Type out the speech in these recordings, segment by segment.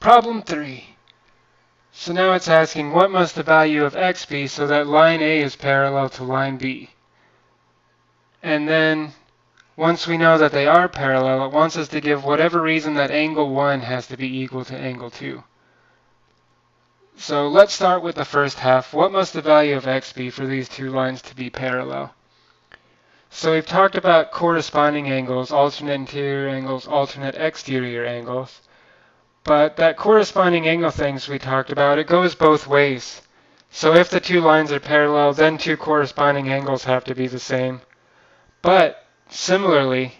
Problem 3. So now it's asking what must the value of x be so that line A is parallel to line B. And then once we know that they are parallel, it wants us to give whatever reason that angle 1 has to be equal to angle 2. So let's start with the first half. What must the value of x be for these two lines to be parallel? So we've talked about corresponding angles, alternate interior angles, alternate exterior angles. But that corresponding angle things we talked about, it goes both ways. So if the two lines are parallel, then two corresponding angles have to be the same. But similarly,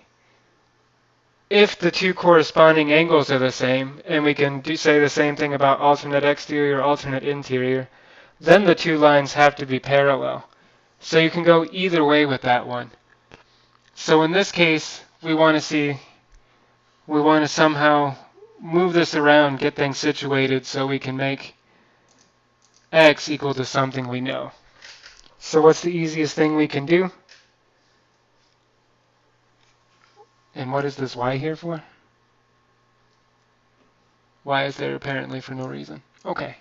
if the two corresponding angles are the same, and we can say the same thing about alternate exterior, alternate interior, then the two lines have to be parallel. So you can go either way with that one. So in this case, we want to somehow move this around, get things situated so we can make x equal to something we know. So what's the easiest thing we can do? And what is this y here for? Y is there apparently for no reason. Okay.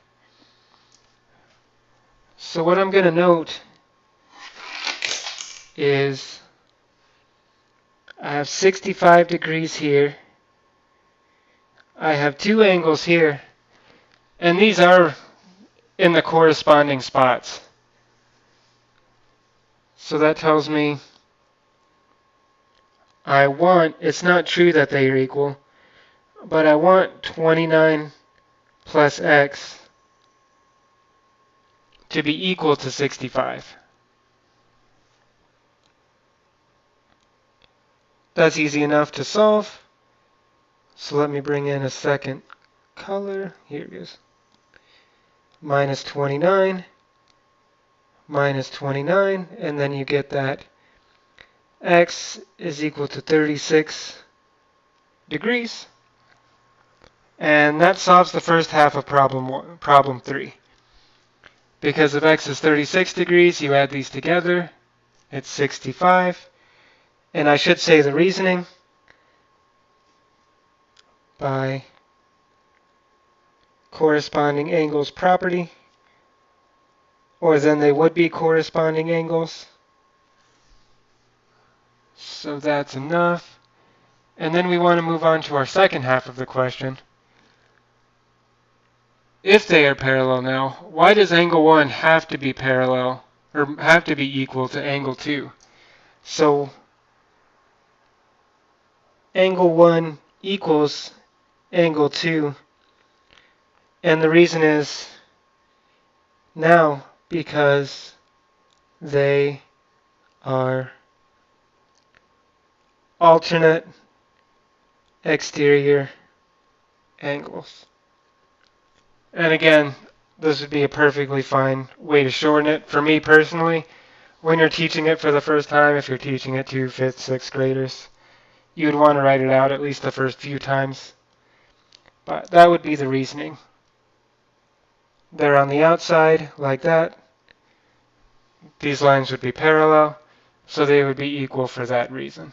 So what I'm going to note is I have 65 degrees here. I have two angles here. And these are in the corresponding spots. So that tells me it's not true that they are equal, but I want 29 plus x to be equal to 65. That's easy enough to solve. So let me bring in a second color. Here it is. Minus 29, minus 29, and then you get that x is equal to 36 degrees. And that solves the first half of problem 3. Because if x is 36 degrees, you add these together, it's 65. And I should say the reasoning by corresponding angles property, or then they would be corresponding angles. So that's enough. And then we want to move on to our second half of the question. If they are parallel now, why does angle 1 have to be parallel, or have to be equal to angle 2? So angle 1 equals angle 2, and the reason is now because they are alternate exterior angles. And again, this would be a perfectly fine way to shorten it. For me personally, when you're teaching it for the first time, if you're teaching it to 5th, 6th graders, you'd want to write it out at least the first few times. But that would be the reasoning. They're on the outside like that. These lines would be parallel, so they would be equal for that reason.